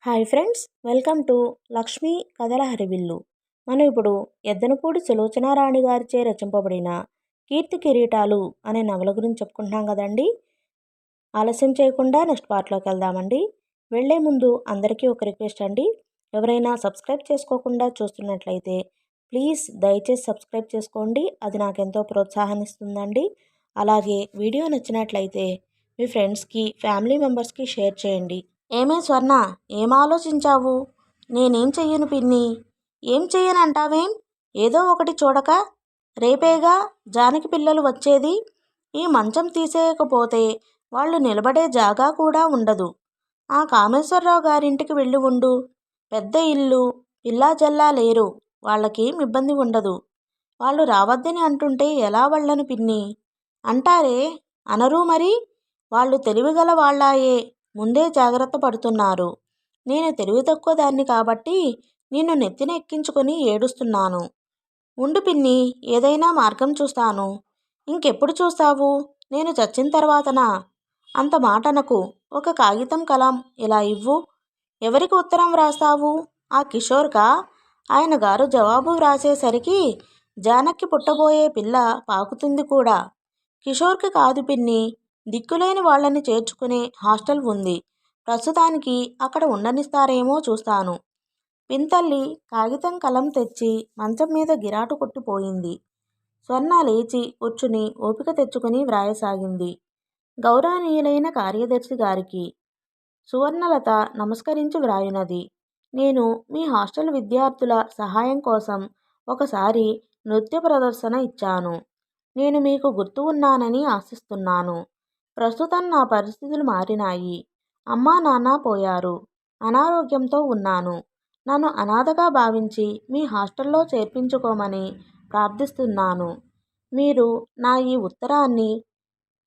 Hi friends, welcome to Lakshmi కథల హరివిల్లు. మనం ఇప్పుడు ఎద్దనపూడి సులోచనారాణి గారిచే రచింపబడిన కీర్తి కిరీటాలు అనే నవల గురించి చెప్పుకుంటున్నాం కదండి. ఆలస్యం చేయకుండా నెక్స్ట్ పార్ట్లోకి వెళ్దామండి. వెళ్లే ముందు అందరికీ ఒక రిక్వెస్ట్ అండి. ఎవరైనా సబ్స్క్రైబ్ చేసుకోకుండా చూస్తున్నట్లయితే ప్లీజ్ దయచేసి సబ్స్క్రైబ్ చేసుకోండి. అది నాకెంతో ప్రోత్సాహాన్ని ఇస్తుందండి. అలాగే వీడియో నచ్చినట్లయితే మీ ఫ్రెండ్స్కి, ఫ్యామిలీ మెంబర్స్కి షేర్ చేయండి. ఏమే స్వర్ణ, ఏం ఆలోచించావు? నేనేం చెయ్యను పిన్ని. ఏం చెయ్యనంటావేం? ఏదో ఒకటి చూడక. రేపేగా జానకి పిల్లలు వచ్చేది. ఈ మంచం తీసేయకపోతే వాళ్ళు నిలబడే జాగా కూడా ఉండదు. ఆ కామేశ్వరరావు గారింటికి వెళ్ళి ఉండు. పెద్ద ఇల్లు, పిల్లా జల్లా లేరు. వాళ్ళకేం ఇబ్బంది ఉండదు. వాళ్ళు రావద్దని అంటుంటే ఎలా వాళ్ళను పిన్ని? అంటారే, అనరు మరి. వాళ్ళు తెలివిగల వాళ్ళాయే, ముందే జాగ్రత్త పడుతున్నారు. నేను తెలివి తక్కువ దాన్ని కాబట్టి నిన్ను నెత్తిన ఎక్కించుకొని ఏడుస్తున్నాను. ఉండు పిన్ని, ఏదైనా మార్గం చూస్తాను. ఇంకెప్పుడు చూస్తావు? నేను చచ్చిన తర్వాతనా? అంత మాటనకు. ఒక కాగితం కలం ఇలా ఇవ్వు. ఎవరికి ఉత్తరం వ్రాస్తావు? ఆ కిషోర్కా? ఆయన గారు జవాబు వ్రాసేసరికి జానక్కి పుట్టబోయే పిల్ల పాకుతుంది కూడా. కిషోర్కి కాదు పిన్ని, దిక్కులేని వాళ్ళని చేర్చుకునే హాస్టల్ ఉంది. ప్రస్తుతానికి అక్కడ ఉండనిస్తారేమో చూస్తాను. పింతల్లి కాగితం కలం తెచ్చి మంచం మీద గిరాటు కొట్టిపోయింది. స్వర్ణ లేచి కూర్చుని ఓపిక తెచ్చుకుని వ్రాయసాగింది. గౌరవనీయులైన కార్యదర్శి గారికి. సువర్ణలత నమస్కరించి వ్రాయునది. నేను మీ హాస్టల్ విద్యార్థుల సహాయం కోసం ఒకసారి నృత్య ప్రదర్శన ఇచ్చాను. నేను మీకు గుర్తు ఉన్నానని ఆశిస్తున్నాను. ప్రస్తుతం నా పరిస్థితులు మారినాయి. అమ్మా నాన్న పోయారు. అనారోగ్యంతో ఉన్నాను. నన్ను అనాథగా భావించి మీ హాస్టల్లో చేర్పించుకోమని ప్రార్థిస్తున్నాను. మీరు నా ఈ ఉత్తరాన్ని.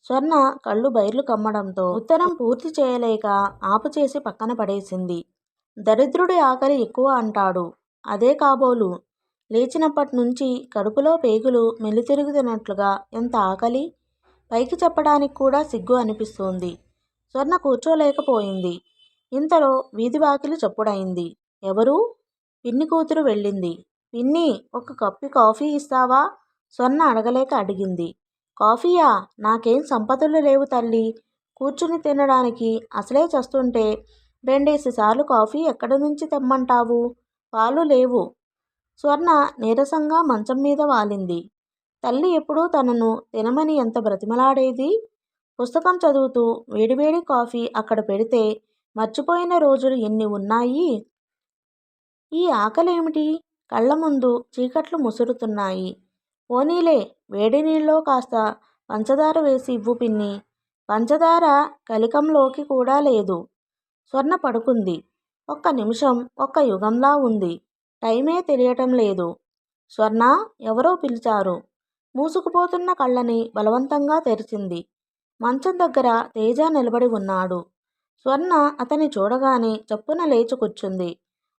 స్వర్ణ కళ్ళు బైర్లు కమ్మడంతో ఉత్తరం పూర్తి చేయలేక ఆపుచేసి పక్కన పడేసింది. దరిద్రుడి ఆకలి ఎక్కువ అంటాడు. అదే కాబోలు. లేచినప్పటి నుంచి కడుపులో పేగులు మెలితిరుగుతున్నట్లుగా ఎంత ఆకలి! పైకి చెప్పడానికి కూడా సిగ్గు అనిపిస్తోంది. స్వర్ణ కూర్చోలేకపోయింది. ఇంతలో వీధి వాకిలి చప్పుడైంది. ఎవరు? పిన్ని కూతురు వెళ్ళింది. పిన్ని, ఒక కప్పు కాఫీ ఇస్తావా? స్వర్ణ అడగలేక అడిగింది. కాఫీయా? నాకేం సంపదలు లేవు తల్లి. కూర్చుని తినడానికి అసలే చస్తుంటే 2 సార్లు కాఫీ ఎక్కడి నుంచి తెమ్మంటావు? పాలు లేవు. స్వర్ణ నీరసంగా మంచం మీద వాలింది. తల్లి ఎప్పుడూ తనను తినమని ఎంత బ్రతిమలాడేది. పుస్తకం చదువుతూ వేడివేడి కాఫీ అక్కడ పెడితే మర్చిపోయిన రోజులు ఎన్ని ఉన్నాయి. ఈ ఆకలేమిటి? కళ్ళ ముందు చీకట్లు ముసురుతున్నాయి. పోనీలే, వేడి నీళ్ళలో కాస్త పంచదార వేసి ఇవ్వు పిన్ని. పంచదార కలికంలోకి కూడా లేదు. స్వర్ణ పడుకుంది. ఒక్క నిమిషం ఒక్క యుగంలా ఉంది. టైమే తెలియటం లేదు. స్వర్ణ, ఎవరో పిలిచారు. మూసుకుపోతున్న కళ్ళని బలవంతంగా తెరిచింది. మంచం దగ్గర తేజ నిలబడి ఉన్నాడు. స్వర్ణ అతని చూడగానే చప్పున లేచి కూర్చుంది.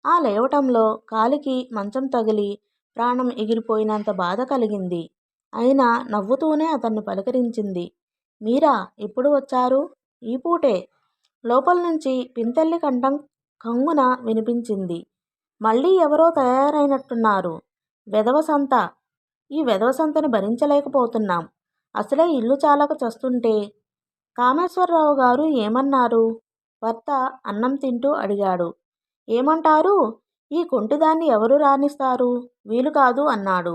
ఆ లేవటంలో కాలికి మంచం తగిలి ప్రాణం ఎగిరిపోయినంత బాధ కలిగింది. అయినా నవ్వుతూనే అతన్ని పలకరించింది. మీరా ఎప్పుడు వచ్చారు? ఈ పూటే. లోపల నుంచి పింతల్లి కంఠం కంగున వినిపించింది. మళ్ళీ ఎవరో తయారైనట్టున్నారు. వెధవ సంత. ఈ వెధవ సంతని భరించలేకపోతున్నాం. అసలే ఇల్లు చాలక చస్తుంటే. కామేశ్వరరావు గారు ఏమన్నారు? భర్త అన్నం తింటూ అడిగాడు. ఏమంటారు? ఈ కుంటిదాన్ని ఎవరు రానిస్తారు? వీలు కాదు అన్నాడు.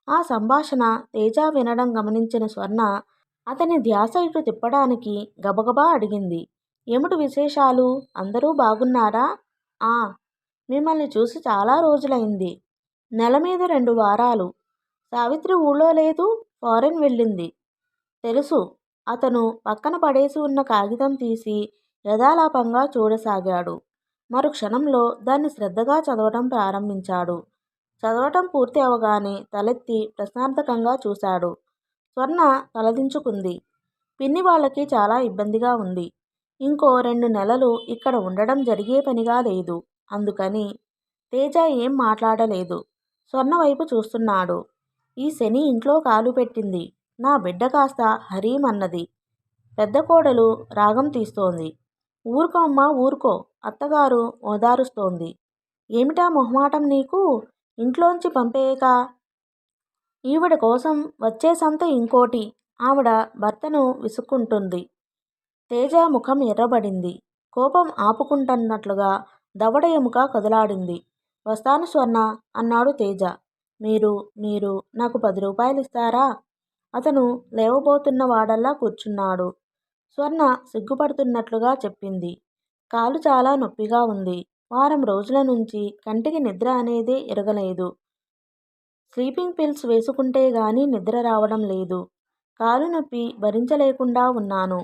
ఆ సంభాషణ తేజ వినడం గమనించిన స్వర్ణ అతని ధ్యాస ఇటు తిప్పడానికి గబగబా అడిగింది. ఏమిటి విశేషాలు? అందరూ బాగున్నారా? ఆ, మిమ్మల్ని చూసి చాలా రోజులైంది. నెల మీద 2 వారాలు. సావిత్రి ఊళ్ళో లేదు, ఫారెన్ వెళ్ళింది. తెలుసు. అతను పక్కన పడేసి ఉన్న కాగితం తీసి యథాలాపంగా చూడసాగాడు. మరు క్షణంలో దాన్ని శ్రద్ధగా చదవటం ప్రారంభించాడు. చదవటం పూర్తి అవగానే తలెత్తి ప్రశ్నార్థకంగా చూశాడు. స్వర్ణ తలదించుకుంది. పిన్ని వాళ్ళకి చాలా ఇబ్బందిగా ఉంది. ఇంకో 2 నెలలు ఇక్కడ ఉండడం జరిగే పనిగా లేదు. అందుకని. తేజ ఏం మాట్లాడలేదు. స్వర్ణ వైపు చూస్తున్నాడు. ఈ శని ఇంట్లో కాలు పెట్టింది. నా బిడ్డ కాస్త హరీమన్నది. పెద్ద కోడలు రాగం తీస్తోంది. ఊరుకో అమ్మా ఊరుకో, అత్తగారు ఓదారుస్తోంది. ఏమిటా మొహమాటం నీకు? ఇంట్లోంచి పంపేయక. ఈవిడ కోసం వచ్చే సంత ఇంకోటి. ఆవిడ భర్తను విసుక్కుంటుంది. తేజ ముఖం ఎర్రబడింది. కోపం ఆపుకుంటున్నట్లుగా దవడ ఎముక కదలాడింది. వస్తాను స్వర్ణ అన్నాడు తేజ. మీరు మీరు నాకు 10 రూపాయలు ఇస్తారా? అతను లేవబోతున్న వాడల్లా కూర్చున్నాడు. స్వర్ణ సిగ్గుపడుతున్నట్లుగా చెప్పింది. కాలు చాలా నొప్పిగా ఉంది. వారం రోజుల నుంచి కంటికి నిద్ర అనేదే ఎరగలేదు. స్లీపింగ్ పిల్స్ వేసుకుంటే గానీ నిద్ర రావడం లేదు. కాలు నొప్పి భరించలేకుండా ఉన్నాను.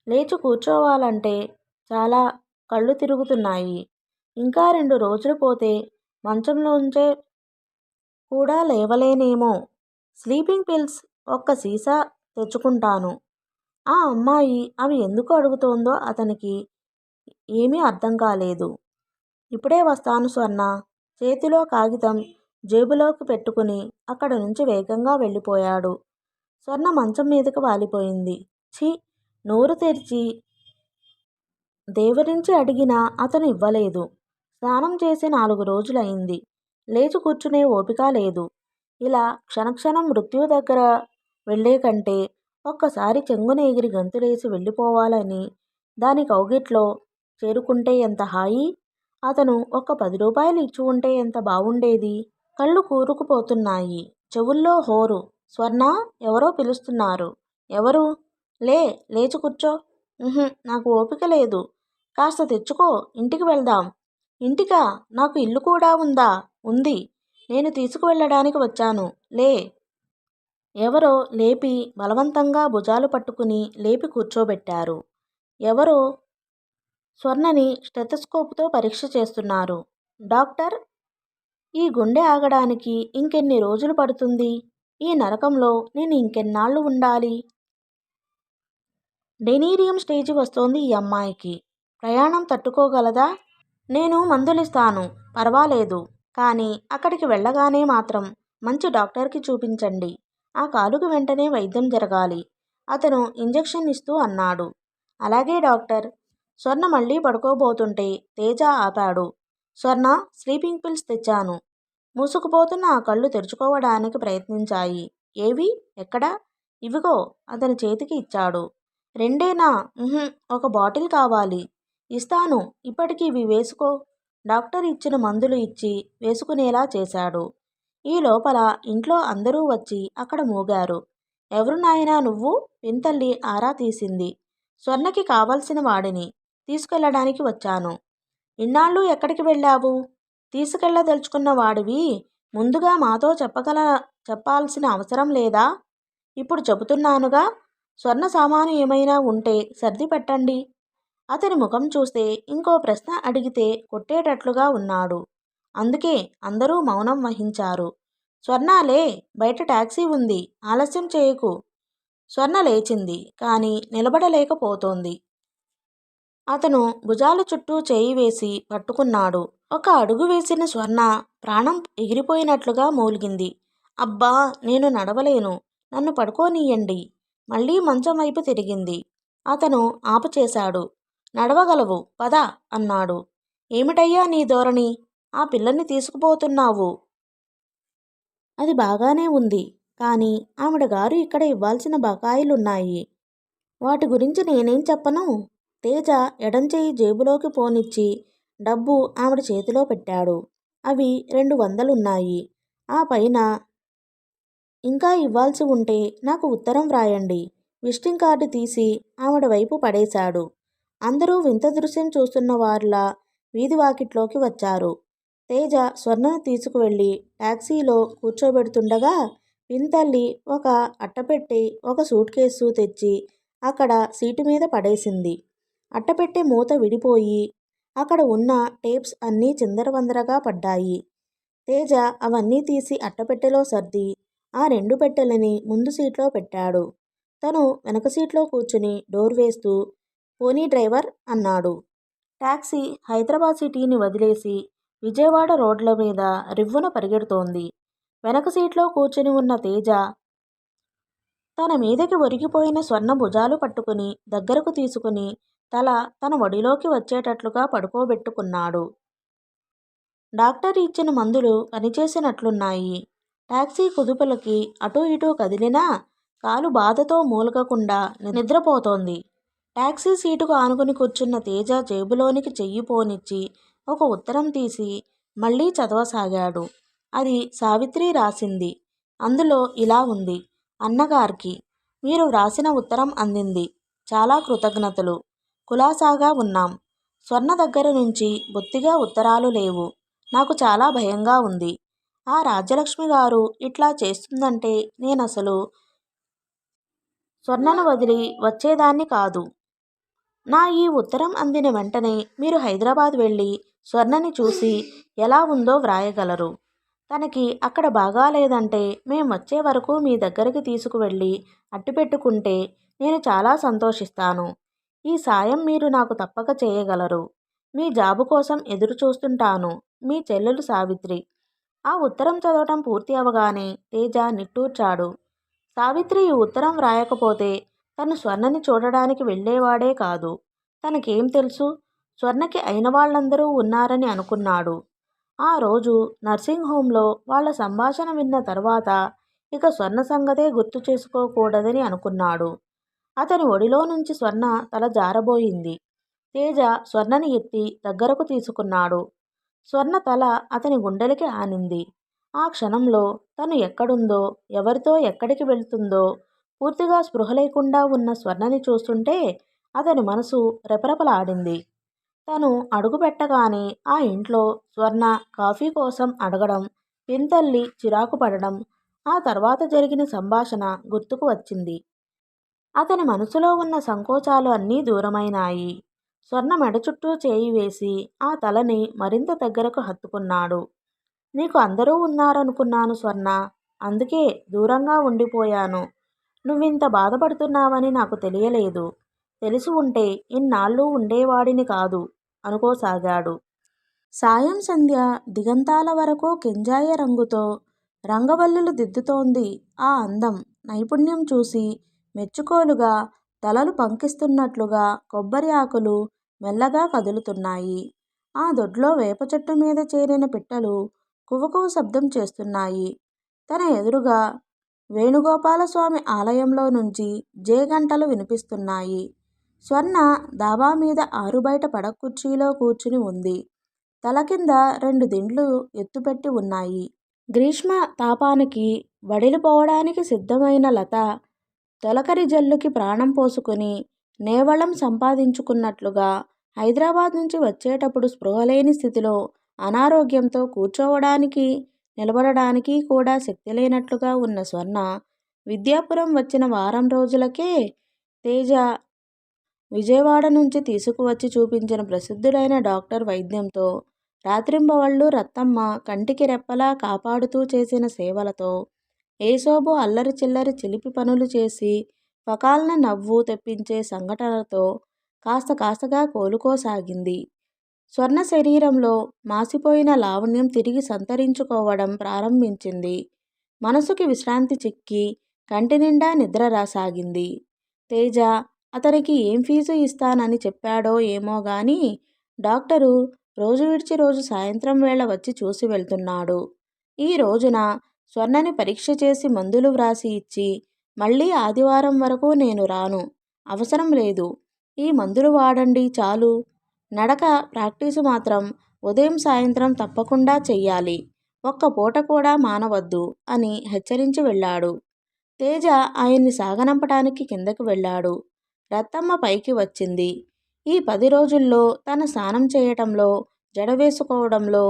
లేచి కూర్చోవాలంటే చాలా కళ్ళు తిరుగుతున్నాయి. ఇంకా 2 రోజులు పోతే మంచంలోంచే కూడా లేవలేనేమో. స్లీపింగ్ పిల్స్ ఒక్క సీసా తెచ్చుకుంటాను. ఆ అమ్మాయి అవి ఎందుకు అడుగుతోందో అతనికి ఏమీ అర్థం కాలేదు. ఇప్పుడే వస్తాను స్వర్ణ. చేతిలో కాగితం జేబులోకి పెట్టుకుని అక్కడి నుంచి వేగంగా వెళ్ళిపోయాడు. స్వర్ణ మంచం మీదకి వాలిపోయింది. ఛీ, నోరు తెరిచి దేవరించి అడిగినా అతను ఇవ్వలేదు. స్నానం చేసి 4 రోజులయింది. లేచి కూర్చునే ఓపిక లేదు. ఇలా క్షణక్షణం మృత్యువు దగ్గర వెళ్ళే కంటే ఒక్కసారి చెంగున ఎగిరి గంతులేసి వెళ్ళిపోవాలని దాని కౌగిట్లో చేరుకుంటే ఎంత హాయి. అతను ఒక్క 10 రూపాయలు ఇచ్చి ఉంటే ఎంత బావుండేది. కళ్ళు కూరుకుపోతున్నాయి. చెవుల్లో హోరు. స్వర్ణ, ఎవరో పిలుస్తున్నారు. ఎవరు? లేచి కూర్చో. నాకు ఓపిక లేదు. కాస్త తెచ్చుకో, ఇంటికి వెళ్దాం. ఇంటికా? నాకు ఇల్లు కూడా ఉందా? ఉంది. నేను తీసుకువెళ్ళడానికి వచ్చాను. లే. ఎవరో లేపి బలవంతంగా భుజాలు పట్టుకుని లేపి కూర్చోబెట్టారు. ఎవరో స్వర్ణని స్టెతస్కోపుతో పరీక్ష చేస్తున్నారు. డాక్టర్, ఈ గుండె ఆగడానికి ఇంకెన్ని రోజులు పడుతుంది? ఈ నరకంలో నేను ఇంకెన్నాళ్ళు ఉండాలి? డెనీరియం స్టేజి వస్తోంది ఈ అమ్మాయికి. ప్రయాణం తట్టుకోగలదా? నేను మందులిస్తాను, పర్వాలేదు. కానీ అక్కడికి వెళ్ళగానే మాత్రం మంచి డాక్టర్కి చూపించండి. ఆ కాలుకు వెంటనే వైద్యం జరగాలి. అతను ఇంజెక్షన్ ఇస్తూ అన్నాడు. అలాగే డాక్టర్. స్వర్ణ మళ్ళీ పడుకోబోతుంటే తేజ ఆపాడు. స్వర్ణ, స్లీపింగ్ పిల్స్ తెచ్చాను. మూసుకుపోతున్న ఆ కళ్ళు తెరుచుకోవడానికి ప్రయత్నించాయి. ఏవి? ఎక్కడా? ఇవిగో. అతని చేతికి ఇచ్చాడు. రెండేనా? ఒక బాటిల్ కావాలి. ఇస్తాను, ఇప్పటికి ఇవి వేసుకో. డాక్టర్ ఇచ్చిన మందులు ఇచ్చి వేసుకునేలా చేశాడు. ఈ లోపల ఇంట్లో అందరూ వచ్చి అక్కడ మూగారు. ఎవరు నాయనా నువ్వు? పిన్తల్లి ఆరా తీసింది. స్వర్ణకి కావలసిన వాడిని తీసుకెళ్ళడానికి వచ్చాను. ఇన్నాళ్ళు ఎక్కడికి వెళ్ళావు? తీసుకెళ్ళదలుచుకున్న వాడివి ముందుగా మాతో చెప్పాల్సిన అవసరం లేదా? ఇప్పుడు చెబుతున్నానుగా. స్వర్ణ సామాను ఏమైనా ఉంటే సర్ది పెట్టండి. అతని ముఖం చూస్తే ఇంకో ప్రశ్న అడిగితే కొట్టేటట్లుగా ఉన్నాడు. అందుకే అందరూ మౌనం వహించారు. స్వర్ణ, లే, బయట టాక్సీ ఉంది, ఆలస్యం చేయకు. స్వర్ణ లేచింది, కానీ నిలబడలేకపోతోంది. అతను భుజాల చుట్టూ చేయి వేసి పట్టుకున్నాడు. ఒక అడుగు వేసిన స్వర్ణ ప్రాణం ఎగిరిపోయినట్లుగా మూలిగింది. అబ్బా, నేను నడవలేను, నన్ను పడుకోనీయండి. మళ్ళీ మంచం వైపు తిరిగింది. అతను ఆపుచేశాడు. నడవగలవు, పద అన్నాడు. ఏమిటయ్యా నీ ధోరణి? ఆ పిల్లని తీసుకుపోతున్నావు. అది బాగానే ఉంది, కానీ ఆవిడ గారు ఇక్కడ ఇవ్వాల్సిన బకాయిలున్నాయి. వాటి గురించి నేనేం చెప్పను? తేజ ఎడంచేయి జేబులోకి పోనిచ్చి డబ్బు ఆవిడ చేతిలో పెట్టాడు. అవి 200 ఆ పైన ఇంకా ఇవ్వాల్సి ఉంటే నాకు ఉత్తరం వ్రాయండి. విజిటింగ్ కార్డు తీసి ఆవిడ వైపు పడేశాడు. అందరూ వింత దృశ్యం చూస్తున్న వారిలా వీధి వాకిట్లోకి వచ్చారు. తేజ స్వర్ణను తీసుకువెళ్ళి టాక్సీలో కూర్చోబెడుతుండగా వింతల్లి ఒక అట్టపెట్టి ఒక సూట్ కేసు తెచ్చి అక్కడ సీటు మీద పడేసింది. అట్టపెట్టె మూత విడిపోయి అక్కడ ఉన్న టేప్స్ అన్నీ చిందరవందరగా పడ్డాయి. తేజ అవన్నీ తీసి అట్టపెట్టెలో సర్ది ఆ 2 పెట్టెలని ముందు సీట్లో పెట్టాడు. తను వెనక సీట్లో కూర్చుని డోర్ వేస్తూ, పోనీ డ్రైవర్ అన్నాడు. టాక్సీ హైదరాబాద్ సిటీని వదిలేసి విజయవాడ రోడ్ల మీద రివ్వున పరిగెడుతోంది. వెనక సీట్లో కూర్చుని ఉన్న తేజ తన మీదకి ఒరిగిపోయిన స్వర్ణ భుజాలు పట్టుకుని దగ్గరకు తీసుకుని తల తన ఒడిలోకి వచ్చేటట్లుగా పడుకోబెట్టుకున్నాడు. డాక్టర్ ఇచ్చిన మందులు పనిచేసినట్లున్నాయి. టాక్సీ కుదుపులకి అటూ ఇటూ కదిలినా కాలు బాధతో మూలగకుండా నిద్రపోతోంది. టాక్సీ సీటుకు ఆనుకుని కూర్చున్న తేజ జేబులోనికి చెయ్యి పోనిచ్చి ఒక ఉత్తరం తీసి మళ్ళీ చదవసాగాడు. అది సావిత్రి రాసింది. అందులో ఇలా ఉంది: అన్నగారికి మీరు వ్రాసిన ఉత్తరం అందింది. చాలా కృతజ్ఞతలు. కులాసాగా ఉన్నాం. స్వర్ణ దగ్గర నుంచి బొత్తిగా ఉత్తరాలు లేవు. నాకు చాలా భయంగా ఉంది. ఆ రాజ్యలక్ష్మి గారు ఇట్లా చేస్తుందంటే నేనసలు స్వర్ణను వదిలి వచ్చేదాన్ని కాదు. నా ఈ ఉత్తరం అందిన వెంటనే మీరు హైదరాబాద్ వెళ్ళి స్వర్ణని చూసి ఎలా ఉందో వ్రాయగలరు. తనకి అక్కడ బాగాలేదంటే మేం వచ్చే వరకు మీ దగ్గరికి తీసుకువెళ్ళి అట్టిపెట్టుకుంటే నేను చాలా సంతోషిస్తాను. ఈ సాయం మీరు నాకు తప్పక చేయగలరు. మీ జాబు కోసం ఎదురు చూస్తుంటాను. మీ చెల్లెలు సావిత్రి. ఆ ఉత్తరం చదవటం పూర్తి అవగానే తేజ నిట్టూర్చాడు. సావిత్రి ఈ ఉత్తరం వ్రాయకపోతే తను స్వర్ణని చూడడానికి వెళ్ళేవాడే కాదు. తనకేం తెలుసు? స్వర్ణకి అయిన వాళ్ళందరూ ఉన్నారని అనుకున్నాడు. ఆ రోజు నర్సింగ్ హోంలో వాళ్ళ సంభాషణ విన్న తర్వాత ఇక స్వర్ణ సంగతే గుర్తు చేసుకోకూడదని అనుకున్నాడు. అతని ఒడిలో నుంచి స్వర్ణ తల జారబోయింది. తేజ స్వర్ణని ఎత్తి దగ్గరకు తీసుకున్నాడు. స్వర్ణ తల అతని గుండెలకి ఆనింది. ఆ క్షణంలో తను ఎక్కడుందో, ఎవరితో ఎక్కడికి వెళ్తుందో పూర్తిగా స్పృహ లేకుండా ఉన్న స్వర్ణని చూస్తుంటే అతని మనసు రెపరెపలాడింది. తను అడుగుపెట్టగానే ఆ ఇంట్లో స్వర్ణ కాఫీ కోసం అడగడం, పింతల్లి చిరాకు పడడం, ఆ తర్వాత జరిగిన సంభాషణ గుర్తుకు వచ్చింది. అతని మనసులో ఉన్న సంకోచాలు అన్నీ దూరమైనాయి. స్వర్ణ మెడ చుట్టూ చేయి వేసి ఆ తలని మరింత దగ్గరకు హత్తుకున్నాడు. నీకు అందరూ ఉన్నారనుకున్నాను స్వర్ణ. అందుకే దూరంగా ఉండిపోయాను. నువ్వింత బాధపడుతున్నావని నాకు తెలియలేదు. తెలిసి ఉంటే ఇన్నాళ్ళు ఉండేవాడిని కాదు అనుకోసాగాడు. సాయం సంధ్య దిగంతాల వరకు కెంజాయ రంగుతో రంగవల్లులు దిద్దుతోంది. ఆ అందం, నైపుణ్యం చూసి మెచ్చుకోలుగా తలలు పంకిస్తున్నట్లుగా కొబ్బరి ఆకులు మెల్లగా కదులుతున్నాయి. ఆ దొడ్లో వేప చెట్టు మీద చేరిన పిట్టలు కువకువ శబ్దం చేస్తున్నాయి. తన ఎదురుగా వేణుగోపాలస్వామి ఆలయంలో నుంచి జేగంటలు వినిపిస్తున్నాయి. స్వర్ణ డాబా మీద ఆరుబయట పడక కుర్చీలో కూర్చుని ఉంది. తల కింద 2 దిండ్లు ఎత్తుపెట్టి ఉన్నాయి. గ్రీష్మ తాపానికి వడిలిపోవడానికి సిద్ధమైన లత తొలకరి జల్లుకి ప్రాణం పోసుకుని నేవళం సంపాదించుకున్నట్లుగా హైదరాబాద్ నుంచి వచ్చేటప్పుడు స్పృహలేని స్థితిలో అనారోగ్యంతో కూర్చోవడానికి, నిలబడడానికి కూడా శక్తి లేనట్లుగా ఉన్న స్వర్ణ విద్యాపురం వచ్చిన వారం రోజులకే తేజ విజయవాడ నుంచి తీసుకువచ్చి చూపించిన ప్రసిద్ధుడైన డాక్టర్ వైద్యంతో, రాత్రింబవళ్ళు రత్తమ్మ కంటికి రెప్పలా కాపాడుతూ చేసిన సేవలతో, ఏసోబు అల్లరి చిల్లరి చిలిపి పనులు చేసి ఫకాల్న నవ్వు తెప్పించే సంఘటనలతో కాస్త కాస్తగా కోలుకోసాగింది. స్వర్ణ శరీరంలో మాసిపోయిన లావణ్యం తిరిగి సంతరించుకోవడం ప్రారంభించింది. మనసుకి విశ్రాంతి చిక్కి కంటి నిండా నిద్ర రాసాగింది. తేజ అతనికి ఏం ఫీజు ఇస్తానని చెప్పాడో ఏమో గాని డాక్టరు రోజు విడిచి రోజు సాయంత్రం వేళ వచ్చి చూసి వెళ్తున్నాడు. ఈ రోజున స్వర్ణని పరీక్ష చేసి మందులు వ్రాసి ఇచ్చి మళ్ళీ ఆదివారం వరకు నేను రాను, అవసరం లేదు, ఈ మందులు వాడండి చాలు, నడక ప్రాక్టీసు మాత్రం ఉదయం సాయంత్రం తప్పకుండా చెయ్యాలి, ఒక్క పూట కూడా మానవద్దు అని హెచ్చరించి వెళ్ళాడు. తేజ ఆయన్ని సాగనంపటానికి కిందకు వెళ్ళాడు. రత్తమ్మ పైకి వచ్చింది. ఈ 10 రోజుల్లో తన స్నానం చేయటంలో, జడ వేసుకోవడంలో,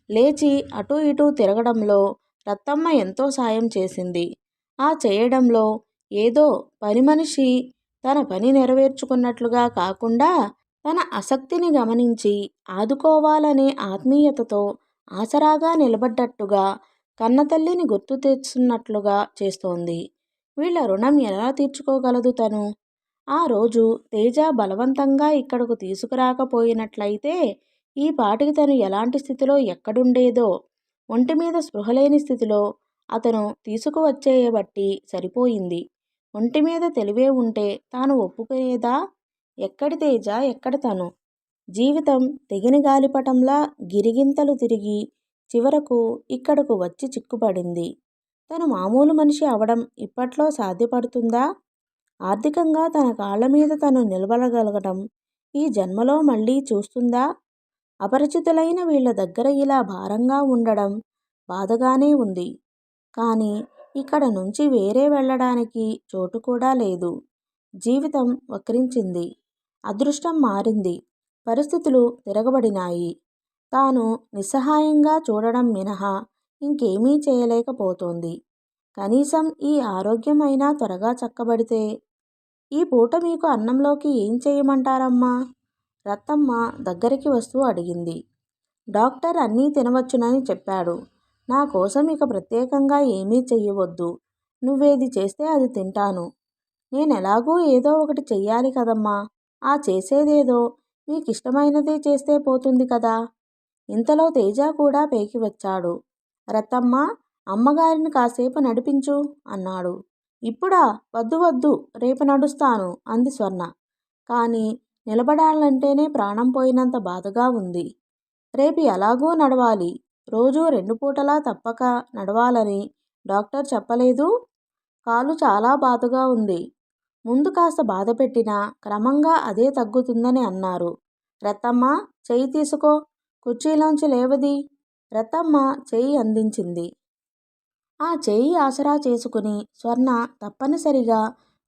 లేచి అటూ ఇటూ తిరగడంలో రత్తమ్మ ఎంతో సాయం చేసింది. ఆ చేయడంలో ఏదో పనిమనిషి తన పని నెరవేర్చుకున్నట్లుగా కాకుండా తన ఆసక్తిని గమనించి ఆదుకోవాలనే ఆత్మీయతతో ఆసరాగా నిలబడ్డట్టుగా, కన్నతల్లిని గుర్తు తెచ్చున్నట్లుగా చేస్తోంది. వీళ్ళ రుణం ఎలా తీర్చుకోగలదు తను? ఆ రోజు తేజ బలవంతంగా ఇక్కడకు తీసుకురాకపోయినట్లయితే ఈ పాటికి తను ఎలాంటి స్థితిలో ఎక్కడుండేదో. ఒంటిమీద స్పృహలేని స్థితిలో అతను తీసుకువచ్చేయబట్టి సరిపోయింది. ఒంటిమీద తెలివే ఉంటే తాను ఒప్పుకునేదా? ఎక్కడి తేజ, ఎక్కడ తను? జీవితం తెగిన గాలిపటంలా గిరిగింతలు తిరిగి చివరకు ఇక్కడకు వచ్చి చిక్కుపడింది. తను మామూలు మనిషి అవడం ఇప్పట్లో సాధ్యపడుతుందా? ఆర్థికంగా తన కాళ్ళ మీద తను నిలబడగలగడం ఈ జన్మలో మళ్ళీ చూస్తుందా? అపరిచితులైన వీళ్ళ దగ్గర ఇలా భారంగా ఉండడం బాధగానే ఉంది. కానీ ఇక్కడ నుంచి వేరే వెళ్ళడానికి చోటు కూడా లేదు. జీవితం వక్రించింది. అదృష్టం మారింది. పరిస్థితులు తిరగబడినాయి. తాను నిస్సహాయంగా చూడడం మినహా ఇంకేమీ చేయలేకపోతోంది. కనీసం ఈ ఆరోగ్యం అయినా త్వరగా చక్కబడితే. ఈ పూట మీకు అన్నంలోకి ఏం చేయమంటారమ్మా? రత్తమ్మ దగ్గరికి వస్తూ అడిగింది. డాక్టర్ అన్నీ తినవచ్చునని చెప్పాడు. నా కోసం ఇక ప్రత్యేకంగా ఏమీ చెయ్యవద్దు. నువ్వేది చేస్తే అది తింటాను. నేనెలాగూ ఏదో ఒకటి చెయ్యాలి కదమ్మా. ఆ చేసేదేదో మీకిష్టమైనదే చేస్తే పోతుంది కదా. ఇంతలో తేజ కూడా పేకి వచ్చాడు. రత్తమ్మ, అమ్మగారిని కాసేపు నడిపించు అన్నాడు. ఇప్పుడా? వద్దు వద్దు, రేపు నడుస్తాను అంది స్వర్ణ. కానీ నిలబడాలంటేనే ప్రాణం పోయినంత బాధగా ఉంది. రేపు ఎలాగూ నడవాలి. రోజూ 2 పూటలా తప్పక నడవాలని డాక్టర్ చెప్పలేదు? కాలు చాలా బాధగా ఉంది. ముందు కాస్త బాధ పెట్టినా క్రమంగా అదే తగ్గుతుందని అన్నారు. రత్తమ్మ, చెయ్యి తీసుకో. కుర్చీలోంచి లేవది. రత్తమ్మ చెయ్యి అందించింది. ఆ చెయ్యి ఆసరా చేసుకుని స్వర్ణ తప్పనిసరిగా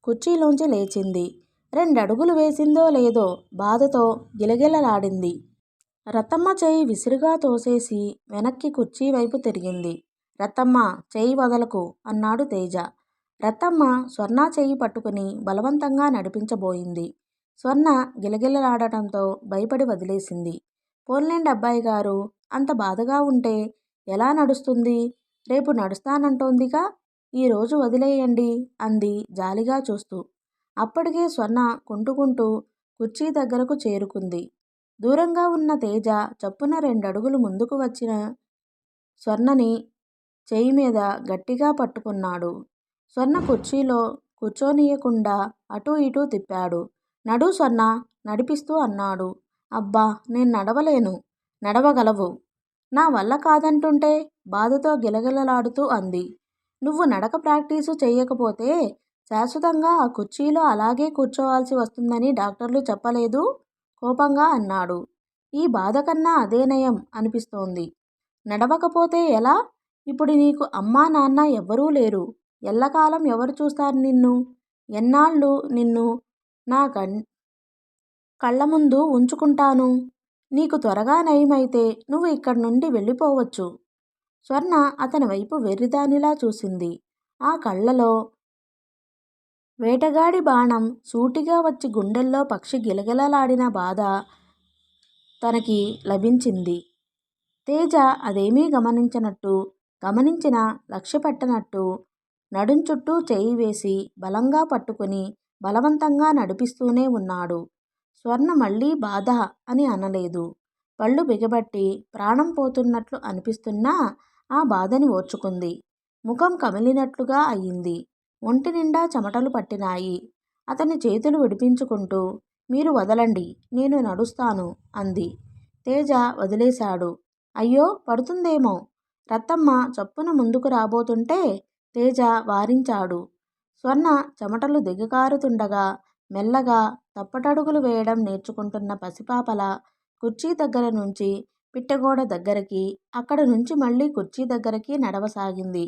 కుర్చీలోంచి లేచింది. 2 అడుగులు వేసిందో లేదో బాధతో గిలగిలలాడింది. రత్తమ్మ చెయ్యి విసురుగా తోసేసి వెనక్కి కుర్చీ వైపు తిరిగింది. రత్తమ్మ, చెయ్యి వదలకు అన్నాడు తేజ. రత్తమ్మ స్వర్ణ చెయ్యి పట్టుకుని బలవంతంగా నడిపించబోయింది. స్వర్ణ గిలగిలలాడటంతో భయపడి వదిలేసింది. పోన్లేండి అబ్బాయిగారు, అంత బాధగా ఉంటే ఎలా నడుస్తుంది? రేపు నడుస్తానంటోందిగా, ఈరోజు వదిలేయండి అంది జాలిగా చూస్తూ. అప్పటికే స్వర్ణ కుంటుకుంటూ కుర్చీ దగ్గరకు చేరుకుంది. దూరంగా ఉన్న తేజ చప్పున 2 అడుగులు ముందుకు వచ్చిన స్వర్ణని చెయ్యి మీద గట్టిగా పట్టుకున్నాడు. స్వర్ణ కుర్చీలో కూర్చోనీయకుండా అటూ ఇటూ తిప్పాడు. నడు స్వర్ణ నడిపిస్తూ అన్నాడు. అబ్బా, నేను నడవలేను. నడవగలవు. నా వల్ల కాదంటుంటే బాధతో గిలగిలలాడుతూ అంది. నువ్వు నడక ప్రాక్టీసు చెయ్యకపోతే శాశ్వతంగా ఆ కుర్చీలో అలాగే కూర్చోవాల్సి వస్తుందని డాక్టర్లు చెప్పలేదు? కోపంగా అన్నాడు. ఈ బాధ కన్నా అదే నయం అనిపిస్తోంది. నడవకపోతే ఎలా? ఇప్పుడు నీకు అమ్మా నాన్న ఎవ్వరూ లేరు. ఎల్లకాలం ఎవరు చూస్తారు నిన్ను? ఎన్నాళ్ళు నిన్ను నా కళ్ళ ముందు ఉంచుకుంటాను? నీకు త్వరగా నయమైతే నువ్వు ఇక్కడి నుండి వెళ్ళిపోవచ్చు. స్వర్ణ అతని వైపు వెర్రిదానిలా చూసింది. ఆ కళ్ళలో వేటగాడి బాణం సూటిగా వచ్చి గుండెల్లో పక్షి గిలగిలలాడిన బాధ తనకి లభించింది. తేజ అదేమీ గమనించినా లక్ష్యపెట్టనట్టు నడుం చుట్టూ చేయి వేసి బలంగా పట్టుకుని బలవంతంగా నడిపిస్తూనే ఉన్నాడు. స్వర్ణ మళ్ళీ బాధ అని అనలేదు. పళ్ళు బిగబట్టి ప్రాణం పోతున్నట్లు అనిపిస్తున్నా ఆ బాధని ఓర్చుకుంది. ముఖం కమిలినట్లుగా అయింది. ఒంటి నిండా చెమటలు పట్టినాయి. అతని చేతులు విడిపించుకుంటూ, మీరు వదలండి, నేను నడుస్తాను అంది. తేజ వదిలేశాడు. అయ్యో, పడుతుందేమో. రత్తమ్మ చప్పున ముందుకు రాబోతుంటే తేజ వారించాడు. స్వర్ణ చెమటలు దిగకారుతుండగా మెల్లగా తప్పటడుగులు వేయడం నేర్చుకుంటున్న పసిపాపల కుర్చీ దగ్గర నుంచి పిట్టగోడ దగ్గరికి, అక్కడ నుంచి మళ్ళీ కుర్చీ దగ్గరికి నడవసాగింది.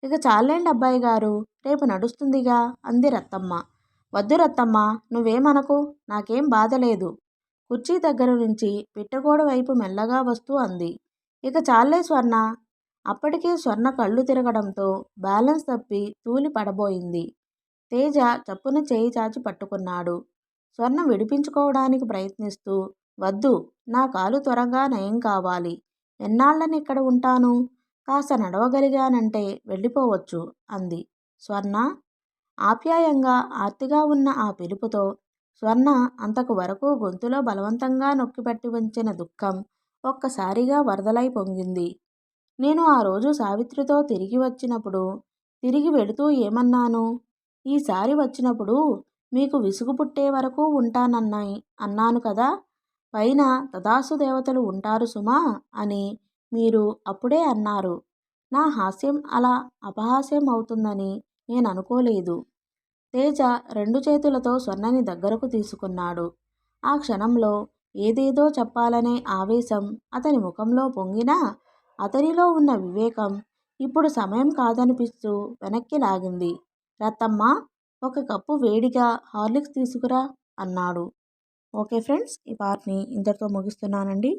ఇక చాలేండి అబ్బాయి గారు, రేపు నడుస్తుందిగా అంది రత్తమ్మ. వద్దు రత్తమ్మ, నువ్వేమనకు, నాకేం బాధలేదు. కుర్చీ దగ్గర నుంచి పిట్టగోడ వైపు మెల్లగా వస్తూ అంది. ఇక చాలే స్వర్ణ. అప్పటికే స్వర్ణ కళ్ళు తిరగడంతో బ్యాలెన్స్ తప్పి తూలి పడబోయింది. తేజ చప్పున చేయి చాచి పట్టుకున్నాడు. స్వర్ణ విడిపించుకోవడానికి ప్రయత్నిస్తూ, వద్దు, నా కాలు త్వరగా నయం కావాలి. ఎన్నాళ్ళని ఇక్కడ ఉంటాను? కాస్త నడవగలిగానంటే వెళ్ళిపోవచ్చు అంది. స్వర్ణ. ఆప్యాయంగా ఆర్తిగా ఉన్న ఆ పిలుపుతో స్వర్ణ అంతకు వరకు గొంతులో బలవంతంగా నొక్కిపెట్టి ఉంచిన దుఃఖం ఒక్కసారిగా వరదలై పొంగింది. నేను ఆ రోజు సావిత్రితో తిరిగి వెడుతూ ఏమన్నాను? ఈసారి వచ్చినప్పుడు మీకు విసుగు పుట్టే వరకు అన్నాను కదా. పైన తదాసు దేవతలు ఉంటారు సుమా అని మీరు అప్పుడే అన్నారు. నా హాస్యం అలా అపహాస్యం అవుతుందని నేను అనుకోలేదు. తేజ 2 చేతులతో స్వర్ణని దగ్గరకు తీసుకున్నాడు. ఆ క్షణంలో ఏదేదో చెప్పాలనే ఆవేశం అతని ముఖంలో పొంగినా అతనిలో ఉన్న వివేకం ఇప్పుడు సమయం కాదనిపిస్తూ వెనక్కి లాగింది. రత్తమ్మ, ఒక కప్పు వేడిగా హార్లిక్స్ తీసుకురా అన్నాడు. ఓకే ఫ్రెండ్స్, ఈ పార్ట్ని ఇంతటితో ముగిస్తున్నానండి.